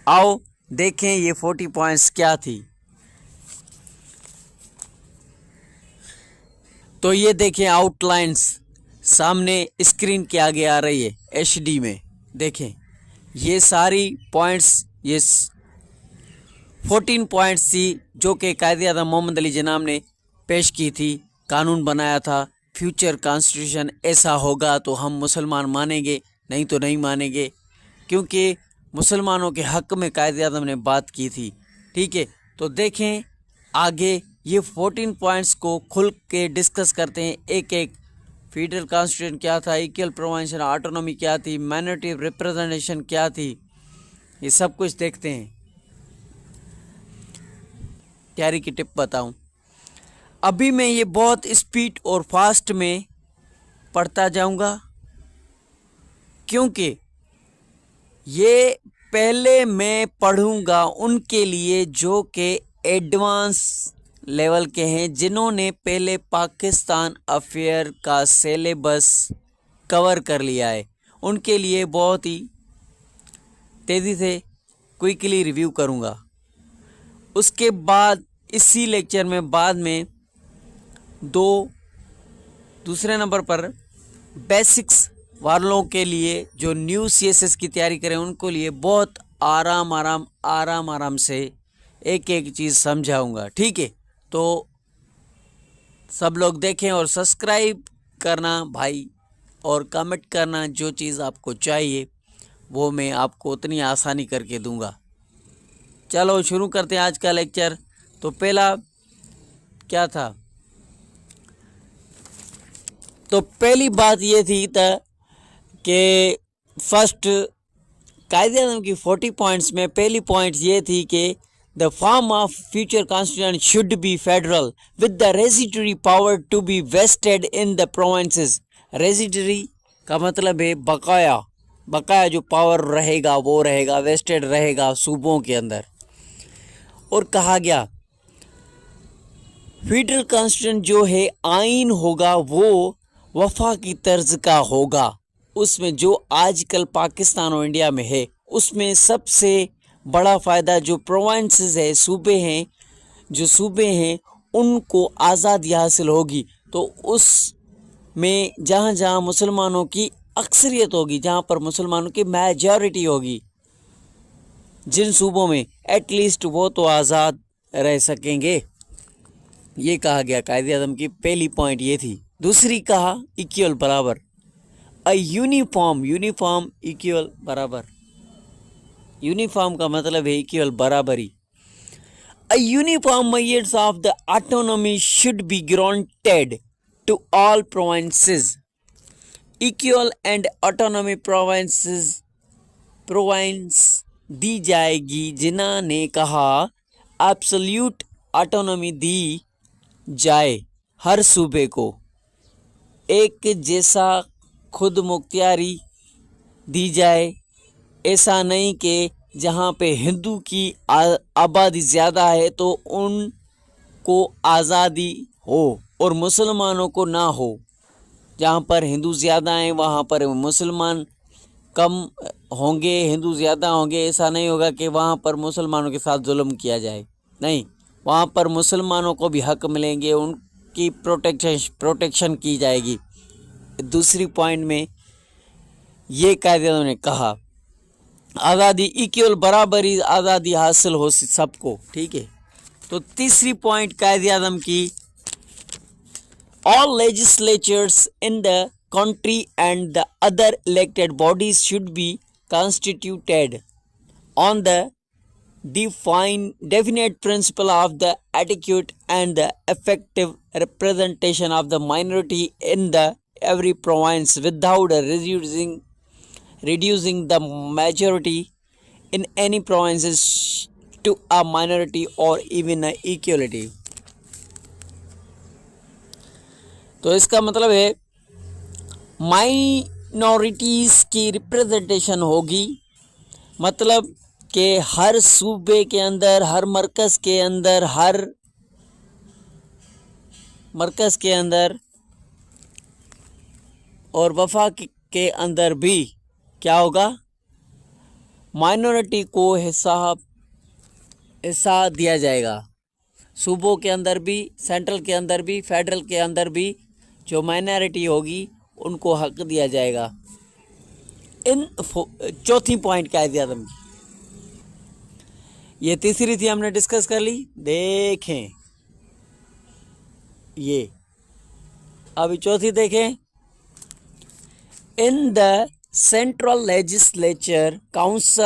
आओ देखें ये 40 पॉइंट्स क्या थी। तो ये देखें आउटलाइंस सामने स्क्रीन के आगे आ रही है एचडी में। देखें ये सारी पॉइंट्स, ये 14 पॉइंट्स थी जो कि कायदे-ए-आज़म मोहम्मद अली जिन्नाह ने पेश की थी, कानून बनाया था। फ्यूचर कॉन्स्टिट्यूशन ऐसा होगा तो हम मुसलमान मानेंगे, नहीं तो नहीं मानेंगे, क्योंकि मुसलमानों के हक़ में कायदे-ए-आज़म ने बात की थी। ठीक है, तो देखें आगे ये 14 पॉइंट्स को खुल के डिस्कस करते हैं एक एक। फेडरल कॉन्स्टिट्यूशन क्या था, इक्वल प्रोविंशियल ऑटोनॉमी क्या थी, माइनॉरिटी रिप्रेजेंटेशन क्या थी, ये सब कुछ देखते हैं। तैयारी की टिप बताऊं, अभी मैं ये बहुत स्पीड और फास्ट में पढ़ता जाऊंगा, क्योंकि ये पहले मैं पढ़ूंगा उनके लिए जो कि एडवांस लेवल के हैं, जिन्होंने पहले पाकिस्तान अफेयर का सिलेबस कवर कर लिया है। उनके लिए बहुत ही तेज़ी से क्विकली रिव्यू करूंगा। उसके बाद इसी लेक्चर में बाद में दूसरे नंबर पर बेसिक्स वालों के लिए जो न्यू सीएसएस की तैयारी करें उनको लिए बहुत आराम से एक एक चीज़ समझाऊंगा। ठीक है, तो सब लोग देखें और सब्सक्राइब करना भाई, और कमेंट करना। जो चीज़ आपको चाहिए वो मैं आपको उतनी आसानी करके दूंगा। चलो शुरू करते हैं आज का लेक्चर। तो पहला क्या था, तो पहली बात ये थी कि फर्स्ट कायदे-ए-आज़म की 40 पॉइंट्स में पहली पॉइंट ये थी कि the form of future constitution should be federal with the residuary power to be vested in the provinces. Residuary का मतलब है बकाया जो पावर रहेगा वो रहेगा, वेस्टेड रहेगा सूबों के अंदर। और कहा गया फेडरल कॉन्स्टिट्यूशन जो है आइन होगा वो वफाकी तर्ज का होगा। उसमें जो आजकल पाकिस्तान और इंडिया में है उसमें सबसे बड़ा फ़ायदा जो प्रोविंसेस है, सूबे हैं, जो सूबे हैं उनको आज़ादी हासिल होगी। तो उसमें जहाँ जहाँ मुसलमानों की अक्सरियत होगी, जहाँ पर मुसलमानों की मेजॉरिटी होगी, जिन सूबों में एटलीस्ट वो तो आज़ाद रह सकेंगे। ये कहा गया कायदे-ए-आज़म की पहली पॉइंट ये थी। दूसरी कहा इक्वल बराबर, अ यूनिफॉर्म इक्वल बराबर। यूनिफॉर्म का मतलब है इक्वल बराबरी। A uniform measures of the autonomy should be granted to all provinces. Equal and autonomy province दी जाएगी। जिन्ना ने कहा एब्सोल्यूट ऑटोनॉमी दी जाए हर सूबे को, एक जैसा खुद मुख्तियारी दी जाए। ऐसा नहीं कि जहाँ पे हिंदू की आबादी ज़्यादा है तो उनको आज़ादी हो और मुसलमानों को ना हो। जहाँ पर हिंदू ज़्यादा हैं वहाँ पर मुसलमान कम होंगे, हिंदू ज़्यादा होंगे। ऐसा नहीं होगा कि वहाँ पर मुसलमानों के साथ जुल्म किया जाए, नहीं, वहाँ पर मुसलमानों को भी हक मिलेंगे, उनकी प्रोटेक्शन की जाएगी। दूसरी पॉइंट में ये कायदे ने कहा आज़ादी इक्वल बराबरी, आज़ादी हासिल हो सबको। ठीक है, तो तीसरी पॉइंट कायदे-ए-आज़म की, all legislatures in the country and the other elected bodies should be constituted on the definite principle of the adequate and the effective representation of the minority in the every province without reducing the majority in any provinces to a minority or even a equality। तो इसका मतलब है minorities की representation होगी, मतलब कि हर सूबे के अंदर, हर मरकज़ के अंदर और वफाक के अंदर भी क्या होगा, माइनॉरिटी को हिस्सा दिया जाएगा। सूबों के अंदर भी, सेंट्रल के अंदर भी, फेडरल के अंदर भी जो माइनॉरिटी होगी उनको हक दिया जाएगा। इन चौथी पॉइंट कायदे आज़म की, ये तीसरी थी हमने डिस्कस कर ली। देखें ये, अभी चौथी देखें। In the central legislature council